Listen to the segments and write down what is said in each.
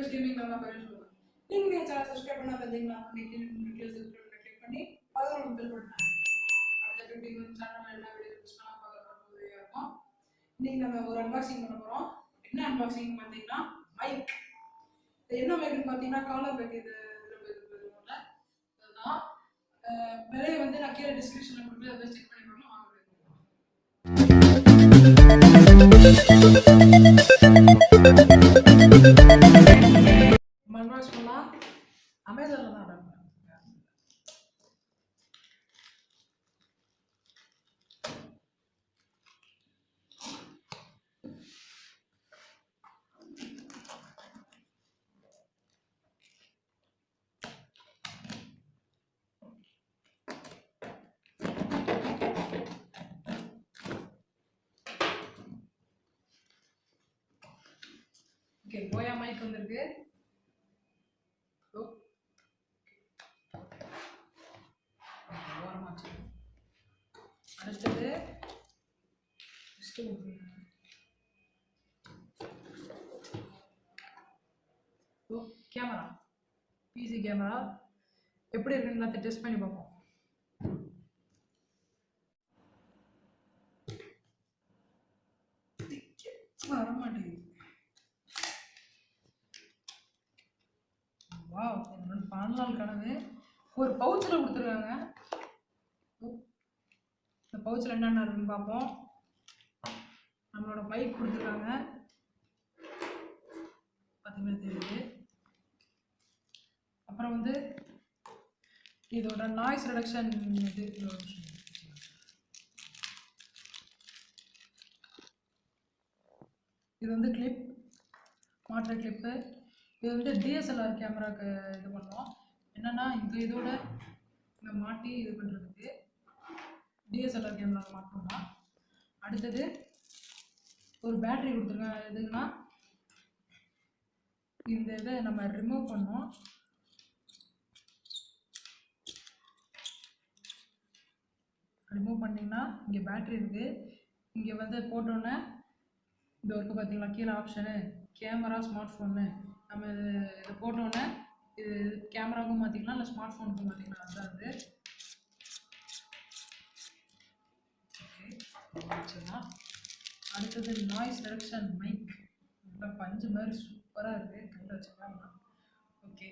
Plus gaming நம்ம பேர் சொல்லுவாங்க. நீங்கள் சேனல் சப்ஸ்கிரைப் பண்ண பார்த்தீங்களா? கிளிக் பண்ணி பதினொன்று பில் பண்ணுங்க. அடுத்த 20 மினிட்ஸ் சேனல் எல்லா வீடியோ மிஸ் பண்ணாமல் பார்க்குற உதவியாக இருக்கும். இன்னைக்கு நம்ம ஒரு அன்பாக்சிங் பண்ண போகிறோம். என்ன அன்பாக்சிங் பார்த்தீங்கன்னா மைக். என்ன மைக்னு பார்த்தீங்கன்னா காலர் மைக். இது அதுதான் விலையை வந்து நான் கீழே டிஸ்கிரிப்ஷனில் கொடுத்து அதை செக் பண்ணி பார்க்கலாம். அன்பாக்ஸ் பண்ணலாம். அமேசானில் தான் ஆர்டர் பண்ணேன். ஓகே, போயா மைக் வந்திருக்கு. அடுத்தது கேமரா, பிசி கேமரா எப்படி இருக்குன்னு எல்லாத்தையும் டெஸ்ட் பண்ணி பார்ப்போம். வரமாட்டேங்குது. வாவ், என்னோட 4 நாள் கனவு. ஒரு பவுச்சில் கொடுத்துருக்காங்க. இந்த பவுச்சில் என்னென்ன இருக்குன்னு பார்ப்போம். நம்மளோட மைக் கொடுத்துருக்காங்க, பார்த்தீங்கன்னா தெரியுது. அப்புறம் வந்து இதோட நாய்ஸ் ரிடக்ஷன் இது வந்து கிளிப், மாற்ற கிளிப்பு. இது வந்து டிஎஸ்எல்ஆர் கேமராவுக்கு இது பண்ணோம். என்னென்னா இந்த இதோட இங்கே மாட்டி இது பண்ணுறதுக்கு டிஎஸ்எல்ஆர் கேமராவை மாட்டோம்னா. அடுத்தது ஒரு பேட்ரி கொடுத்துருக்கேன். எதுக்குன்னா இந்த இதை நம்ம ரிமூவ் பண்ணோம். ரிமூவ் பண்ணிங்கன்னா இங்கே பேட்ரி இருக்குது. இங்கே வந்து போட்டோன்னே இந்த ஒர்க்கு பார்த்தீங்களா, கீழே ஆப்ஷனு கேமரா, ஸ்மார்ட் ஃபோனு. நம்ம இதை போட்டோன்னே இது கேமராவுக்கும் மாற்றிக்கலாம், இல்லை ஸ்மார்ட் ஃபோனுக்கும் மாற்றிக்கலாம். அதுதான் இது. ஓகே, வச்சுக்கலாம். அடுத்தது நாய்ஸ் ரிடக்ஷன் மைக். நல்லா பஞ்சு மாதிரி சூப்பராக இருக்குது. கையில் வச்சுக்கலாம். ஓகே,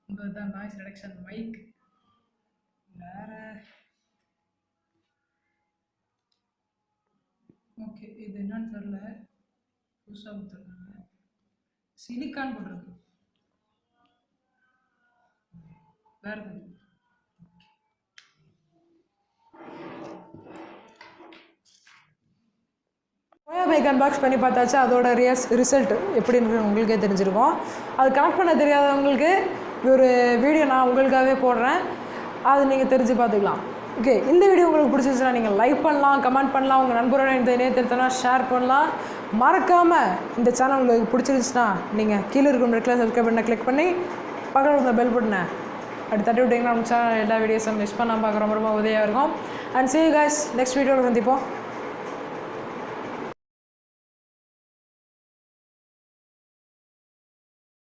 இந்த தான் நாய்ஸ் ரிடக்ஷன் மைக். வேறு ஓகே, இது என்னன்னு தெரில, புதுசாக கொடுத்துருக்காங்க. சிலிக்கான் போட்டிருக்கு. வேறு போயா மைக் அன்பாக்ஸ் பண்ணி பார்த்தாச்சு. அதோட ரிசல்ட் எப்படின்னு உங்களுக்கே தெரிஞ்சிருக்கும். அது கனெக்ட் பண்ண தெரியாதவங்களுக்கு ஒரு வீடியோ நான் உங்களுக்காகவே போடுறேன், அது நீங்கள் தெரிஞ்சு பார்த்துக்கலாம். ஓகே, இந்த வீடியோ உங்களுக்கு பிடிச்சிருச்சுன்னா நீங்கள் லைக் பண்ணலாம், கமெண்ட் பண்ணலாம், உங்கள் நண்பரோட இந்த இணையதளத்தை ஷேர் பண்ணலாம். மறக்காமல் இந்த சேனல் உங்களுக்கு பிடிச்சிருச்சுன்னா நீங்கள் கீழே இருக்கும் ரெட்டில் சப்ஸ்கிரைப் பண்ண கிளிக் பண்ணி பக்கத்தில் இருந்த பெல் பட்டனை அப்படி தட்டி விட்டிங்கன்னா நம்ம சேனல் எல்லா வீடியோஸும் மிஸ் பண்ணாமல் பார்க்குற ரொம்ப உதவியாக இருக்கும். And see you guys, next வீடியோவில் சந்திப்போம்.